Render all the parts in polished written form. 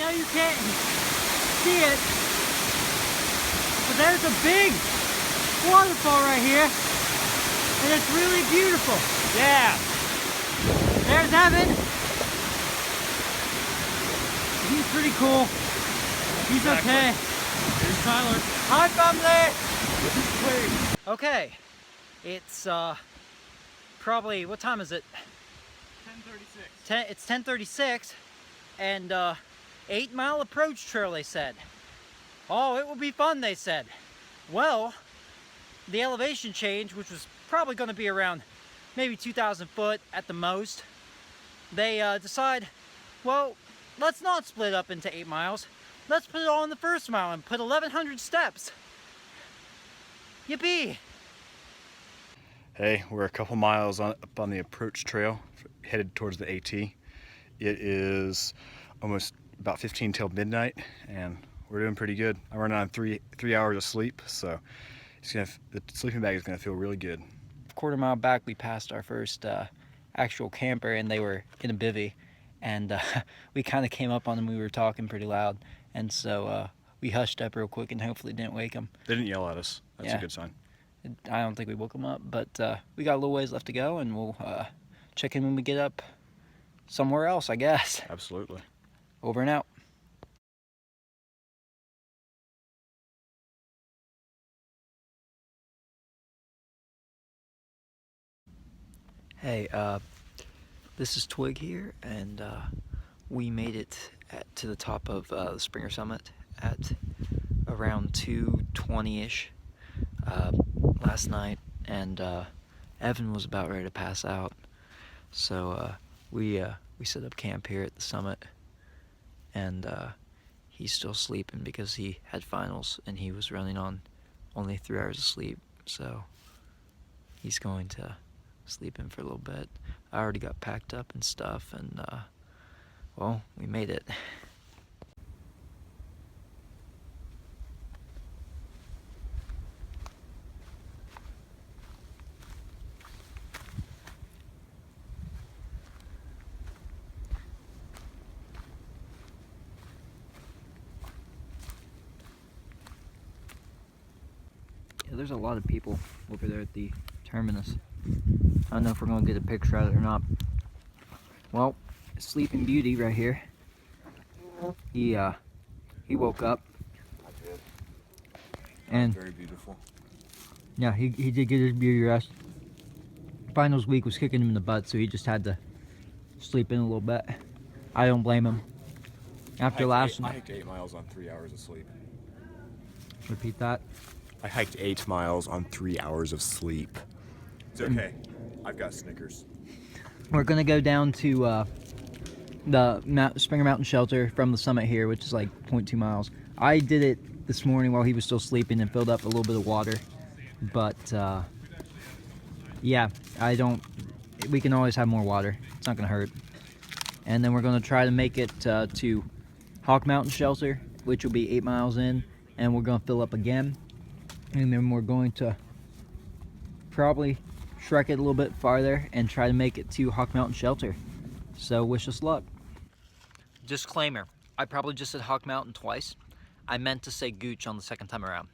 know you can't see it, but there's a big waterfall right here, and it's really beautiful. Yeah. There's Evan. He's pretty cool. He's Exactly. okay. Here's Tyler. Hi, family. This is Twig. Okay, it's probably, what time is it? 10:36. It's 10:36, and 8-mile approach trail, they said. Oh, it will be fun, they said. Well, the elevation change, which was probably going to be around maybe 2,000 foot at the most, they decide, well, let's not split up into 8 miles. Let's put it all in the first mile and put 1,100 steps. Yippee! Hey, we're a couple miles up on the approach trail, headed towards the AT. It is almost about 15 till midnight, and we're doing pretty good. I'm running on three hours of sleep, so the sleeping bag is gonna feel really good. Quarter mile back, we passed our first actual camper, and they were in a bivvy, and we kind of came up on them. We were talking pretty loud, and so we hushed up real quick and hopefully didn't wake them. They didn't yell at us. That's Yeah. a good sign. I don't think we woke them up, but we got a little ways left to go, and we'll check in when we get up somewhere else, I guess. Absolutely. Over and out. Hey, this is Twig here, and we made it to the top of the Springer Summit at around 2:20-ish last night, and Evan was about ready to pass out, so we set up camp here at the summit, and he's still sleeping because he had finals and he was running on only 3 hours of sleep, so he's going to sleep in for a little bit. I already got packed up and stuff, and well, we made it. Yeah, there's a lot of people over there at the terminus. I don't know if we're gonna get a picture of it or not. Well, Sleeping Beauty right here. He woke up. I did. And very beautiful. yeah, he did get his beauty rest. Finals week was kicking him in the butt, so he just had to sleep in a little bit. I don't blame him. After last I night. hiked 8 miles on 3 hours of sleep. Repeat that. I hiked 8 miles on 3 hours of sleep. It's okay. I've got Snickers. We're gonna go down to the Springer Mountain Shelter from the summit here, which is like 0.2 miles. I did it this morning while he was still sleeping and filled up a little bit of water, but yeah, we can always have more water. It's not gonna hurt. And then we're gonna try to make it to Hawk Mountain Shelter, which will be 8 miles in, and we're gonna fill up again, and then we're going to probably trek it a little bit farther and try to make it to Hawk Mountain Shelter. So wish us luck. Disclaimer, I probably just said Hawk Mountain twice. I meant to say Gooch on the second time around.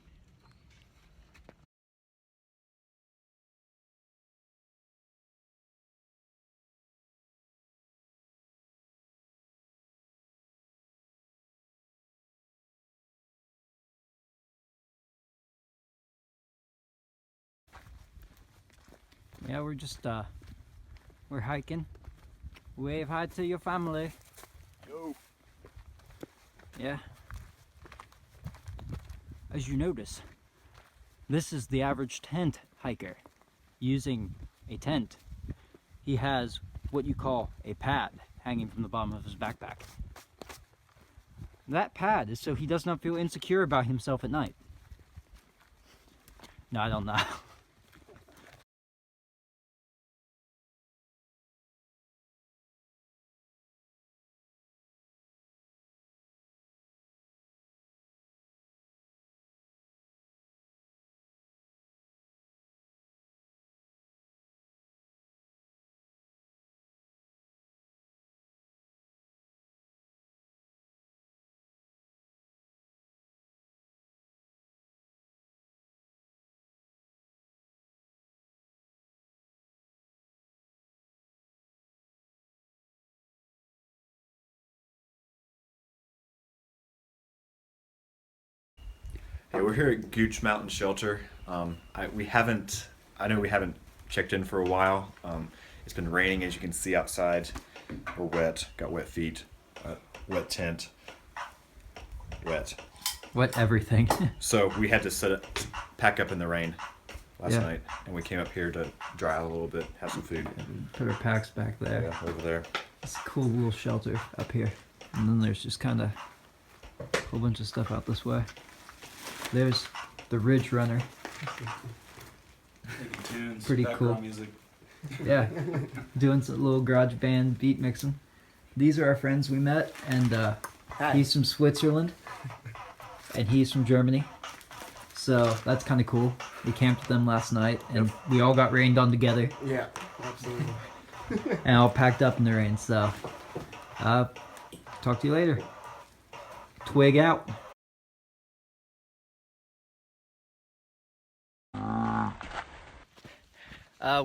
Yeah, we're just we're hiking. Wave hi to your family. Yo. Yeah. As you notice, this is the average tent hiker using a tent. He has what you call a pad hanging from the bottom of his backpack. That pad is so he does not feel insecure about himself at night. No, I don't know. Yeah, we're here at Gooch Mountain Shelter. I know we haven't checked in for a while. It's been raining, as you can see outside. We're wet, got wet feet, wet tent, wet. Wet everything. So we had to pack up in the rain last Yeah. night, and we came up here to dry out a little bit, have some food. Put our packs back there. Yeah, over there. It's a cool little shelter up here. And then there's just kind of a whole bunch of stuff out this way. There's the Ridge Runner. Making tunes, Pretty background cool. music. Yeah, doing some little garage band beat mixing. These are our friends we met, and he's from Switzerland, and he's from Germany. So that's kind of cool. We camped with them last night, and we all got rained on together, Yeah, absolutely. and all packed up in the rain. So, talk to you later. Twig out.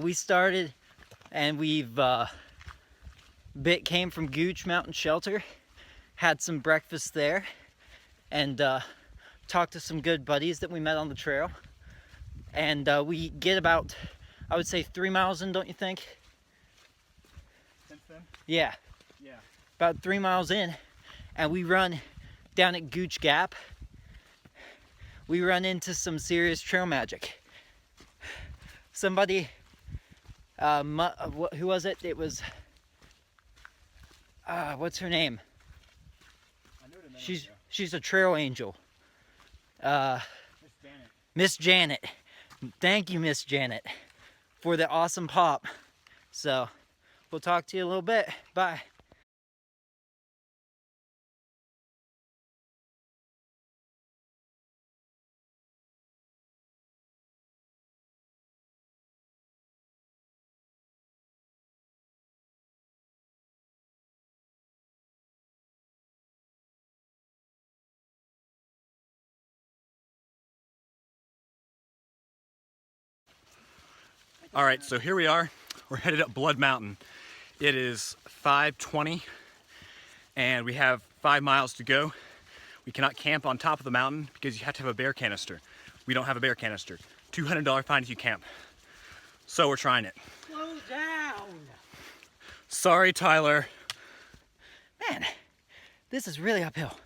We started, and came from Gooch Mountain Shelter, had some breakfast there, and talked to some good buddies that we met on the trail. And we get about, I would say, 3 miles in, don't you think? Since then? Yeah, Yeah. about 3 miles in, and we run down at Gooch Gap. We run into some serious trail magic. Somebody, who was it? It was, what's her name? I know the name. She's a trail angel. Miss Janet. Miss Janet. Thank you, Miss Janet, for the awesome pop. So, we'll talk to you in a little bit. Bye. All right, so here we are. We're headed up Blood Mountain. It is 5:20, and we have 5 miles to go. We cannot camp on top of the mountain because you have to have a bear canister. We don't have a bear canister. $200 fine if you camp. So we're trying it. Slow down. Sorry, Tyler. Man, this is really uphill.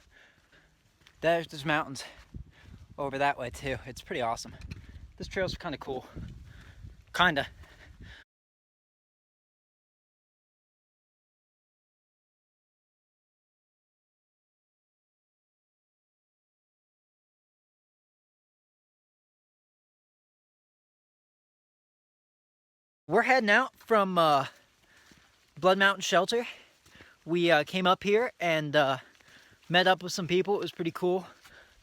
There's mountains over that way too. It's pretty awesome. This trail's kind of cool. Kinda. We're heading out from Blood Mountain Shelter. We came up here and met up with some people. It was pretty cool.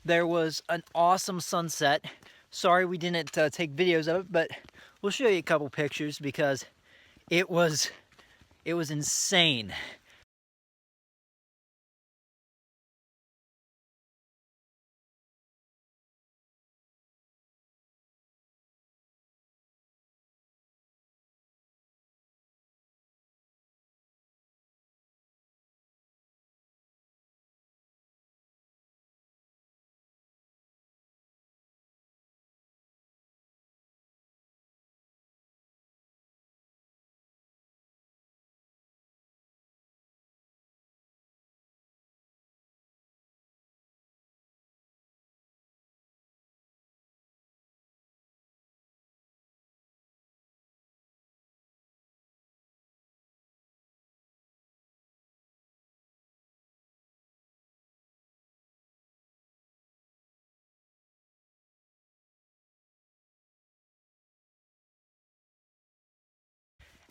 There was an awesome sunset. Sorry we didn't take videos of it, but we'll show you a couple pictures because it was insane.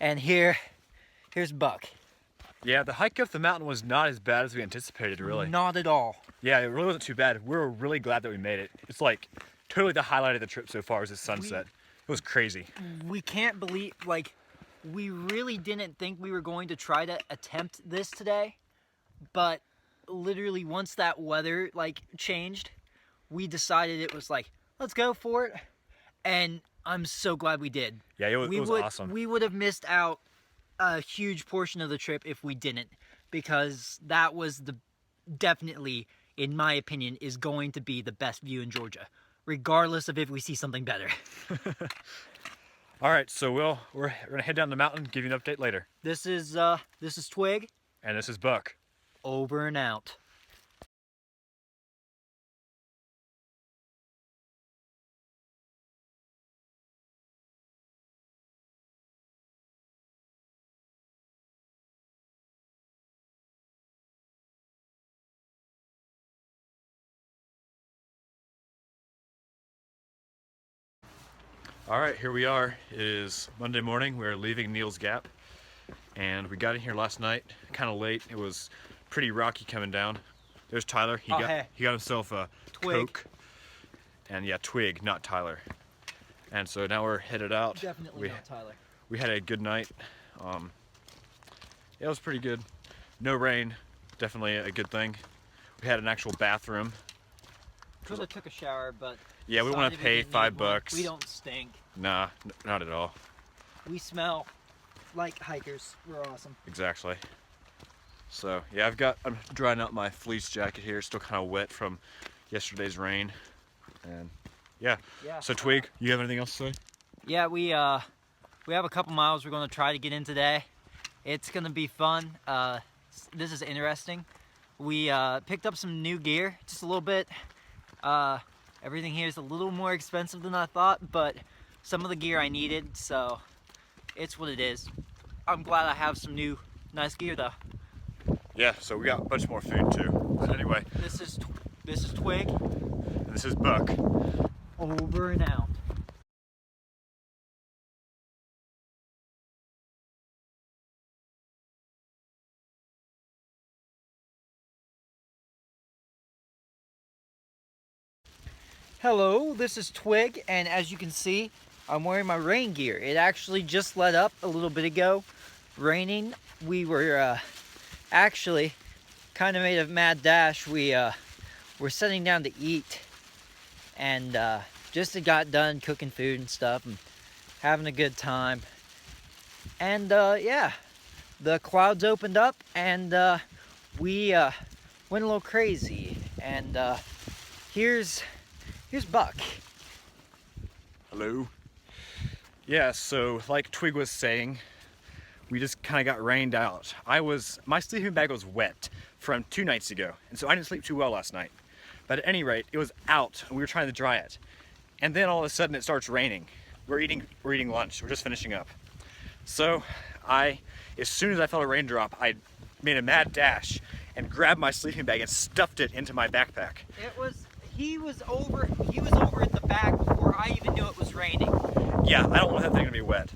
And here's Buck. Yeah, the hike up the mountain was not as bad as we anticipated, really. Not at all. Yeah, it really wasn't too bad. We were really glad that we made it. It's like totally the highlight of the trip so far is the sunset. It was crazy. We can't believe, like, we really didn't think we were going to try to attempt this today, but literally once that weather, like, changed, we decided it was like, let's go for it, and I'm so glad we did. Yeah, it was awesome. We would have missed out a huge portion of the trip if we didn't, because that was definitely in my opinion, is going to be the best view in Georgia, regardless of if we see something better. All right, so we're gonna head down the mountain, give you an update later. This is Twig. And this is Buck. Over and out. All right, here we are. It is Monday morning. We're leaving Neal's Gap, and we got in here last night, kind of late. It was pretty rocky coming down. There's Tyler. He got himself a Twig. Coke, and yeah, Twig, not Tyler. And so now we're headed out. Definitely not Tyler. We had a good night. It was pretty good. No rain, definitely a good thing. We had an actual bathroom. Could have took a shower, but yeah, we want to pay $5. We don't stink. Nah, not at all. We smell like hikers. We're awesome. Exactly. So yeah, I'm drying out my fleece jacket here. Still kind of wet from yesterday's rain. And yeah. So Twig, you have anything else to say? Yeah, we have a couple miles we're going to try to get in today. It's going to be fun. This is interesting. We picked up some new gear, just a little bit. Everything here is a little more expensive than I thought, but some of the gear I needed, so it's what it is. I'm glad I have some new nice gear though. Yeah, so we got a bunch more food too. But anyway, this is Twig. And this is Buck. Over and out. Hello, this is Twig, and as you can see, I'm wearing my rain gear. It actually just let up a little bit ago, raining. We were actually kind of made a mad dash. We're sitting down to eat, and just got done cooking food and stuff, and having a good time. And yeah, the clouds opened up, and we went a little crazy. And here's Buck. Hello. Yeah, so like Twig was saying, we just kind of got rained out. My sleeping bag was wet from 2 nights ago, and so I didn't sleep too well last night. But at any rate, it was out, and we were trying to dry it. And then all of a sudden it starts raining. We're eating lunch, we're just finishing up. So as soon as I felt a raindrop, I made a mad dash and grabbed my sleeping bag and stuffed it into my backpack. He was over at the back before I even knew it was raining. Yeah, I don't want that thing to be wet.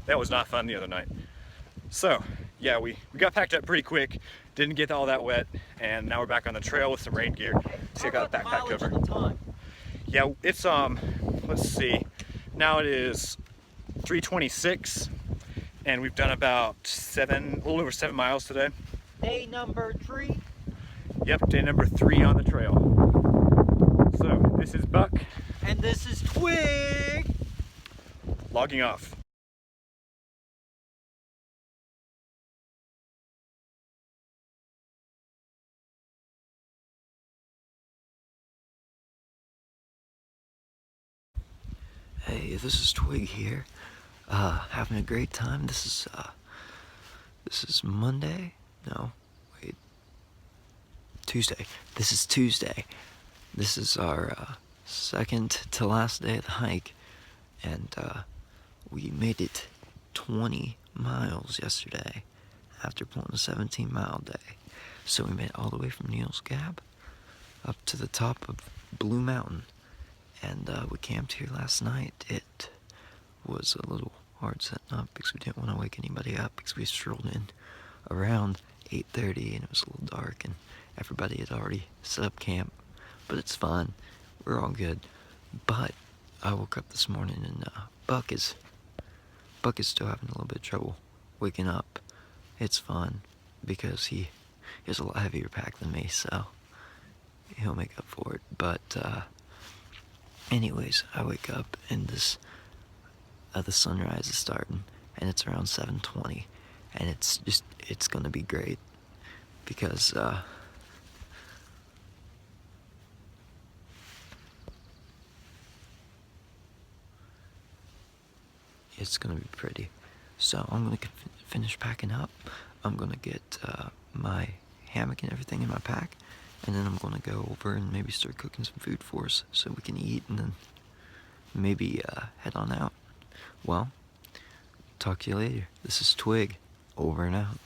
That was not fun the other night. So, yeah, we got packed up pretty quick, didn't get all that wet, and now we're back on the trail with some rain gear. See, I got the backpack over. Yeah, it's, let's see, now it is 3:26, and we've done about a little over 7 miles today. Day number 3. Yep, day number 3 on the trail. So, this is Buck. And this is Twig. Logging off. Hey, this is Twig here. Having a great time. This is Monday? No, wait. Tuesday. This is Tuesday. This is our second to last day of the hike, and we made it 20 miles yesterday after pulling a 17-mile day. So we made it all the way from Neal's Gap up to the top of Blue Mountain, and we camped here last night. It was a little hard setting up because we didn't want to wake anybody up, because we strolled in around 8:30 and it was a little dark and everybody had already set up camp. But it's fun. We're all good. But I woke up this morning and Buck is still having a little bit of trouble waking up. It's fun because he has a lot heavier pack than me, so he'll make up for it. But anyways, I wake up and the sunrise is starting, and it's around 7:20, and it's gonna be great because it's gonna be pretty. So I'm gonna finish packing up. I'm gonna get my hammock and everything in my pack, and then I'm gonna go over and maybe start cooking some food for us so we can eat, and then maybe head on out. Well, talk to you later. This is Twig, over and out.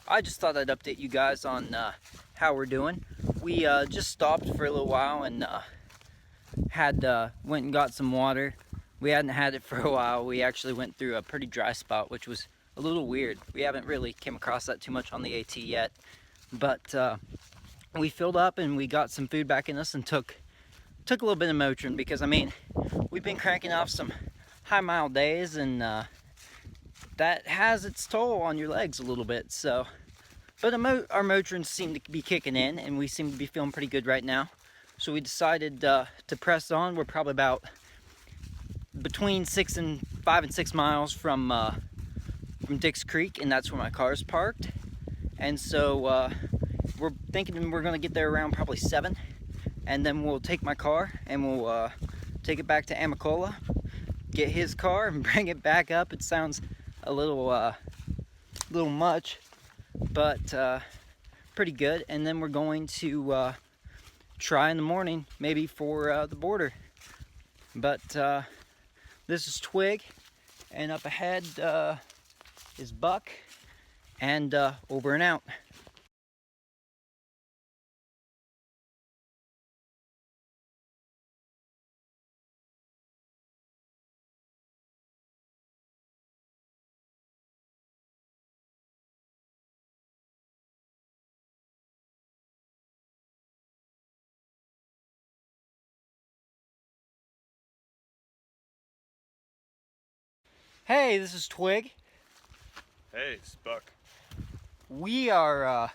I just thought I'd update you guys on how we're doing. We just stopped for a little while and went and got some water. We hadn't had it for a while. We actually went through a pretty dry spot, which was a little weird. We haven't really came across that too much on the AT yet, but we filled up and we got some food back in us and took a little bit of Motrin, because I mean, we've been cranking off some high mile days, and that has its toll on your legs a little bit. So, but our Motrins seem to be kicking in, and we seem to be feeling pretty good right now. So we decided to press on. We're probably about between 5 and 6 miles from Dix Creek, and that's where my car is parked. And so we're thinking we're gonna get there around probably 7, and then we'll take my car and we'll take it back to Amicola, get his car and bring it back up. It sounds a little much, but pretty good. And then we're going to try in the morning, maybe for the border. But this is Twig, and up ahead is Buck, and over and out. Hey, this is Twig. Hey, it's Buck. We are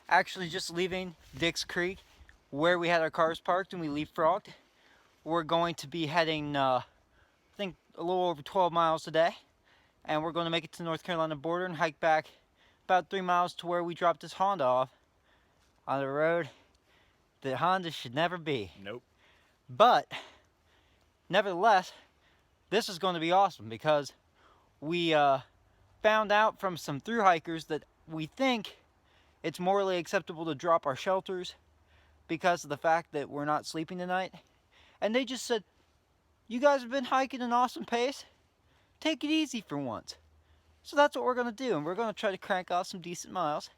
actually just leaving Dix Creek, where we had our cars parked and we leapfrogged. We're going to be heading, I think, a little over 12 miles today, and we're going to make it to the North Carolina border and hike back about 3 miles to where we dropped this Honda off on the road that Honda should never be. Nope. But nevertheless, this is going to be awesome, because we found out from some thru hikers that we think it's morally acceptable to drop our shelters because of the fact that we're not sleeping tonight. And they just said, you guys have been hiking an awesome pace, take it easy for once. So that's what we're going to do, and we're going to try to crank off some decent miles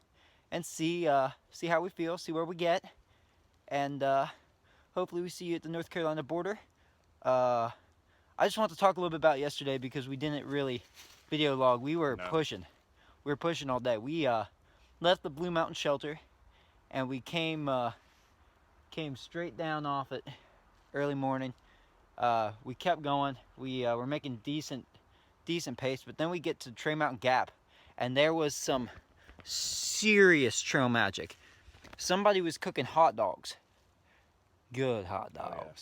and see how we feel, see where we get, and hopefully we see you at the North Carolina border. I just want to talk a little bit about yesterday, because we didn't really video log. We were pushing. We were pushing all day. We left the Blue Mountain Shelter, and we came straight down off it early morning. We kept going. We were making decent pace, but then we get to Trey Mountain Gap, and there was some serious trail magic. Somebody was cooking hot dogs. Good hot dogs. Oh, yeah.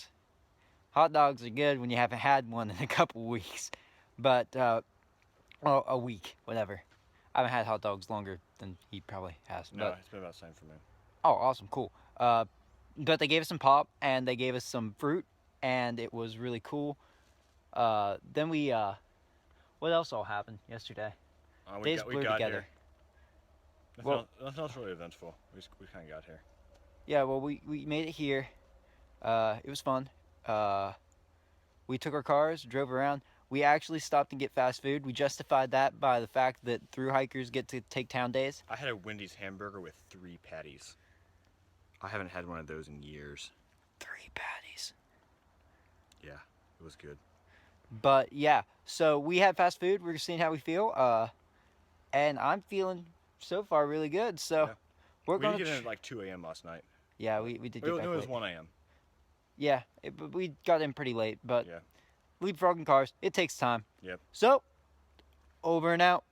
Hot dogs are good when you haven't had one in a couple weeks, but well, a week, whatever. I haven't had hot dogs longer than he probably has. No, it's been about the same for me. Oh, awesome, cool. But they gave us some pop, and they gave us some fruit, and it was really cool. Then we what else all happened yesterday? Days We blur got together. here. Nothing else really eventful. We kind of got here. Yeah, well, we made it here. It was fun. We took our cars, drove around. We actually stopped and get fast food. We justified that by the fact that through hikers get to take town days. I had a Wendy's hamburger with 3 patties. I haven't had one of those in years. 3 patties. Yeah, it was good. But yeah, so we had fast food. We're seeing how we feel. And I'm feeling so far really good. So Yeah. we're We gonna. did get in at like 2 a.m. last night. Yeah, we did get back It was late. 1 a.m. Yeah, but we got in pretty late. But Yeah. leapfrogging cars, it takes time. Yep. So over and out.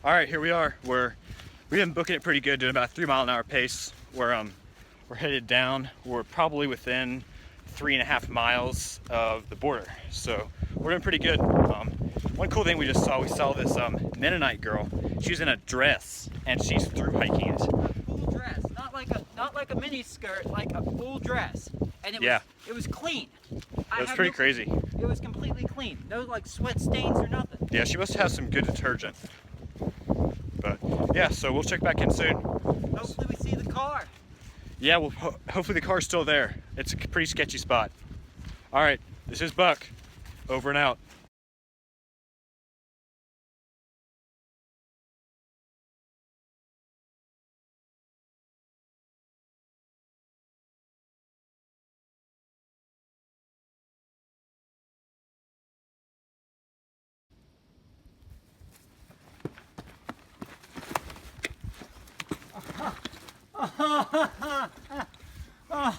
All right, here we are. We've been booking it pretty good, doing about a 3-mile-an-hour pace. We're headed down. We're probably within 3.5 miles of the border, so we're doing pretty good. One cool thing we saw this Mennonite girl. She's in a dress and she's through hiking it. A full dress, not like a mini skirt, like a full dress, and it was clean. It was pretty crazy. It was completely clean. No like sweat stains or nothing. Yeah, she must have some good detergent. But yeah, so we'll check back in soon. Hopefully we see the car. Yeah, well, hopefully the car's still there. It's a pretty sketchy spot. All right, this is Buck. Over and out.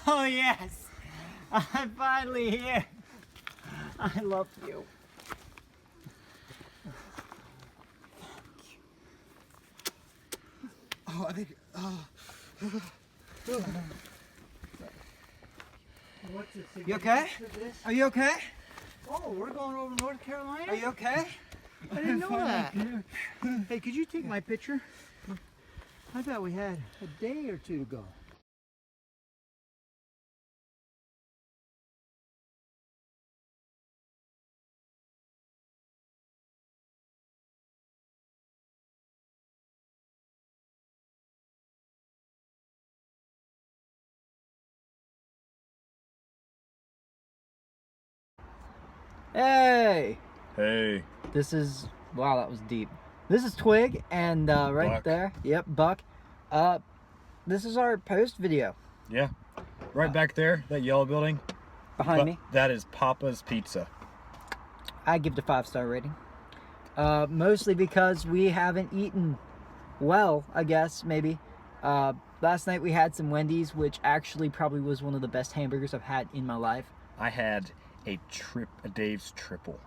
Oh yes, I'm finally here. I love you. Oh, I think. You okay? Are you okay? Oh, we're going over North Carolina? Are you okay? I didn't know that. Hey, could you take my picture? I thought we had a day or two to go. Hey, Hey. this is wow. That was deep. This is Twig, and right Buck. there, yep, Buck. This is our post video Yeah. Right back there, that yellow building. behind me. That is Papa's Pizza. I give it a 5-star rating. Mostly because we haven't eaten well, I guess, maybe. Last night we had some Wendy's, which actually probably was one of the best hamburgers I've had in my life. I had a Dave's triple.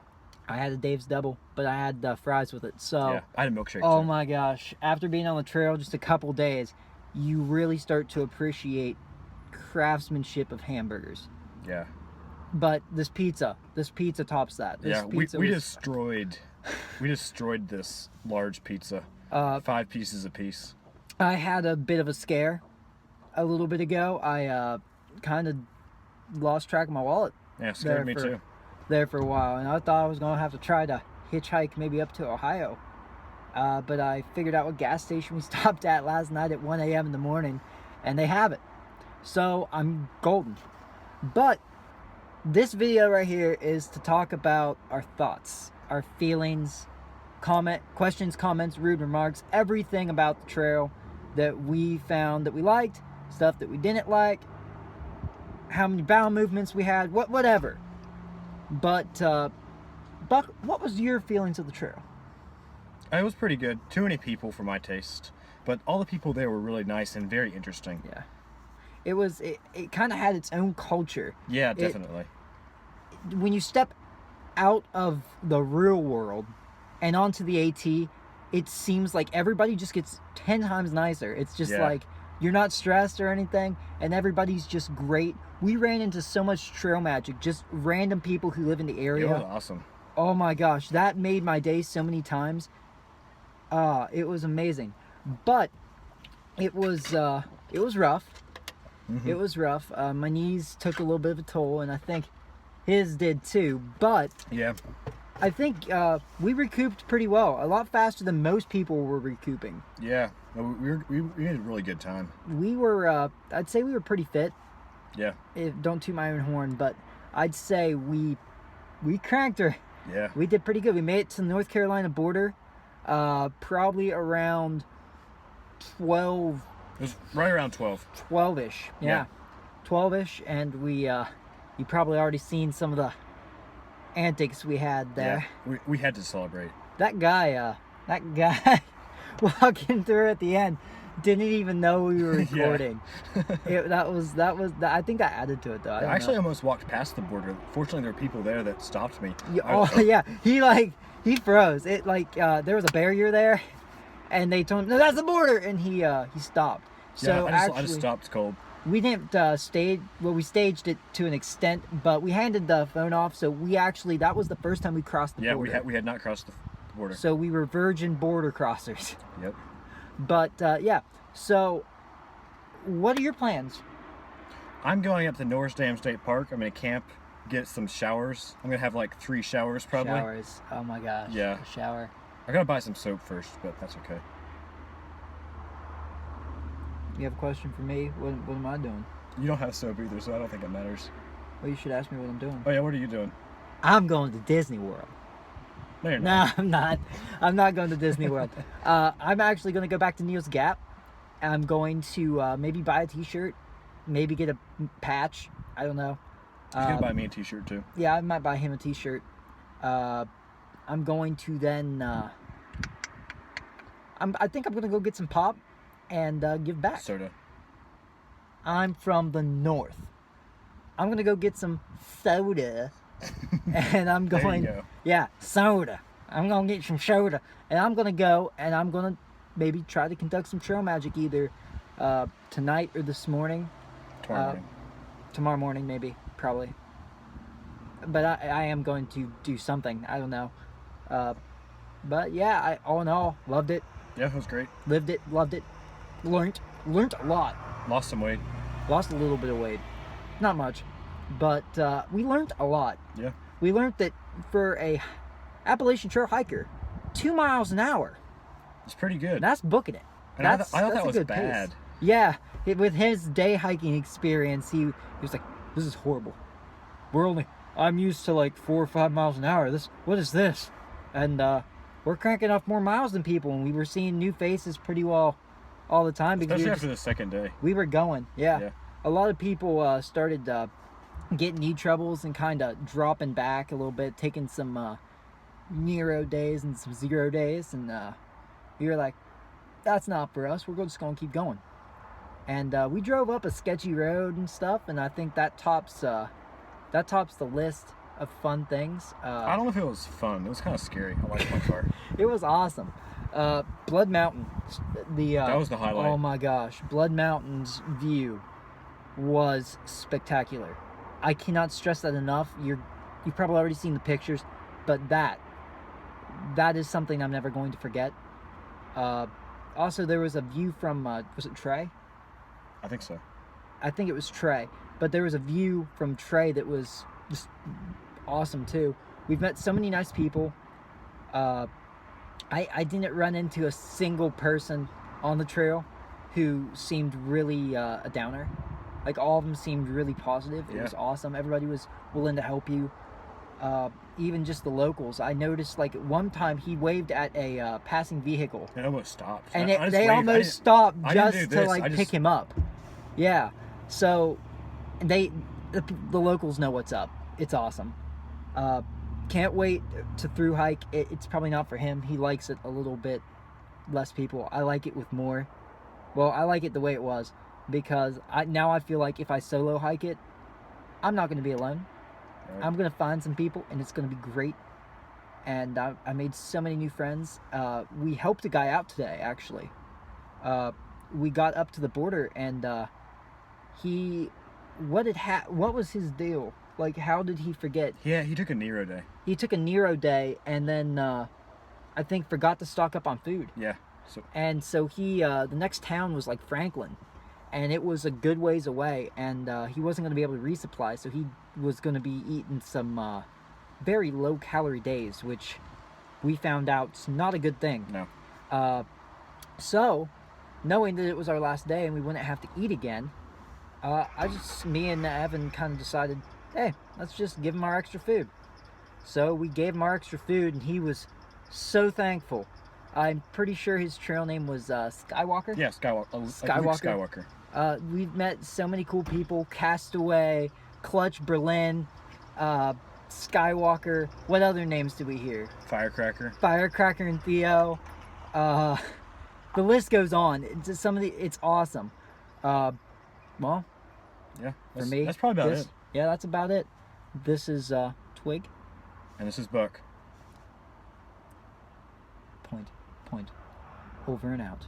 I had a Dave's double, but I had fries with it. So, Yeah, I had a milkshake oh too. my gosh. After being on the trail just a couple days, you really start to appreciate craftsmanship of hamburgers. Yeah. But this pizza tops that. This Yeah, pizza we was- destroyed this large pizza. 5 pieces a piece. I had a bit of a scare a little bit ago. I kind of lost track of my wallet Yeah, scared me for- too. there for a while, and I thought I was gonna have to try to hitchhike maybe up to Ohio. But I figured out what gas station we stopped at last night at 1 a.m. in the morning, and they have it. So I'm golden. But this video right here is to talk about our thoughts, our feelings, questions, comments, rude remarks, everything about the trail that we found that we liked, stuff that we didn't like, how many bowel movements we had, whatever. But Buck, what was your feelings of the trail? It was pretty good. Too many people for my taste, but all the people there were really nice and very interesting. Yeah, it kind of had its own culture. Yeah, definitely. When you step out of the real world and onto the AT, it seems like everybody just gets 10 times nicer. It's just Yeah. like you're not stressed or anything, and everybody's just great. We ran into so much trail magic, just random people who live in the It area. was awesome. Oh my gosh, that made my day so many times. It was amazing. But it was rough. Mhm. It was rough. My knees took a little bit of a toll, and I think his did too. But Yeah. I think we recouped pretty well. A lot faster than most people were recouping. Yeah. We had a really good time. We were, I'd say we were pretty fit. Yeah. Don't toot my own horn, but I'd say we cranked her. Yeah. We did pretty good. We made it to the North Carolina border, probably around 12. It was right around 12. 12-ish. Yeah. 12-ish, and you probably already seen some of the antics we had there. Yeah. We had to celebrate. That guy walking through at the end didn't even know we were recording. That was. I think I added to it though. I actually almost walked past the border. Fortunately, there were people there that stopped me. Yeah. He froze. It there was a barrier there, and they told him, "No, that's the border," and he stopped. So I just stopped cold. We didn't stage. Well, we staged it to an extent, but we handed the phone off. So that was the first time we crossed the border. Yeah, we had not crossed the border. So we were virgin border crossers. Yep. But yeah. So, what are your plans? I'm going up to Norris Dam State Park. I'm gonna camp, get some showers. I'm gonna have like 3 showers probably. Showers. Oh my gosh. Yeah. A shower. I gotta buy some soap first, but that's okay. You have a question for me? What am I doing? You don't have soap either, so I don't think it matters. Well, you should ask me what I'm doing. Oh yeah, what are you doing? I'm going to Disney World. No, you're No, not. I'm not. I'm not going to Disney World. I'm actually going to go back to Neil's Gap. I'm going to maybe buy a t-shirt, maybe get a patch. I don't know. He's gonna buy me a t-shirt too. Yeah, I might buy him a t-shirt. I'm going to then... I think I'm going to go get some pop and give back. Soda. I'm from the north. I'm going to go get some soda. And I'm going... There you go. Yeah, soda. I'm going to get some soda. And I'm going to go and I'm going to maybe try to conduct some trail magic either tonight or this morning. Tomorrow morning. Tomorrow morning, maybe. Probably. But I am going to do something. I don't know. But yeah, all in all, loved it. Yeah, it was great. Lived it, loved it. Learned a lot. Lost some weight. Lost a little bit of weight. Not much. But we learned a lot. Yeah. We learned that for a Appalachian Trail hiker, 2 miles an hour. It's pretty good. That's booking it. And I That's thought that a was good bad. pace. Yeah, with his day hiking experience, he was like, "This is horrible. I'm used to like 4 or 5 miles an hour. What is this?" And we're cranking off more miles than people, and we were seeing new faces pretty well all the time because Especially after the second day. we were going. Yeah. A lot of people started getting knee troubles and kind of dropping back a little bit, taking some Nero days and some 0 days, and we were like, that's not for us. We're just going to keep going. And we drove up a sketchy road and stuff, and I think that tops the list of fun things. I don't know if it was fun. It was kind of scary. I liked my car. It was awesome. Blood Mountain. That was the highlight. Oh my gosh. Blood Mountain's view was spectacular. I cannot stress that enough. You've probably already seen the pictures, but that is something I'm never going to forget. Also, there was a view from, was it Trey? I think so. I think it was Trey. But there was a view from Trey that was just awesome too. We've met so many nice people. I didn't run into a single person on the trail who seemed really a downer. Like, all of them seemed really positive. It was awesome. Everybody was willing to help you. Even just the locals. I noticed, like, at one time he waved at a passing vehicle. It almost stopped. And I just they waved. almost stopped I didn't just do to, this. like, pick him up. Yeah. So, the locals know what's up. It's awesome. Can't wait to through hike. It's probably not for him. He likes it a little bit less people. I like it with more. Well, I like it the way it was, because now I feel like if I solo hike it, I'm not going to be alone. Right. I'm going to find some people, and it's going to be great. And I made so many new friends. We helped a guy out today, actually. We got up to the border, and what was his deal? Like, how did he forget? Yeah, he took a Nero day. He took a Nero day, and then I think forgot to stock up on food. Yeah. And so he, the next town was like Franklin, and it was a good ways away, and he wasn't going to be able to resupply, so he was going to be eating some very low-calorie days, which we found out's not a good thing. No. So, knowing that it was our last day and we wouldn't have to eat again, me and Evan kind of decided, hey, let's just give him our extra food. So we gave him our extra food, and he was so thankful. I'm pretty sure his trail name was Skywalker. Yeah, Skywalker. Skywalker. We've met so many cool people: Castaway, Clutch Berlin, Skywalker. What other names do we hear? Firecracker and Theo. The list goes on. It's awesome. Well, Yeah, for me, that's probably about it. Yeah, that's about it. This is Twig. And this is Buck. Point. Over and out.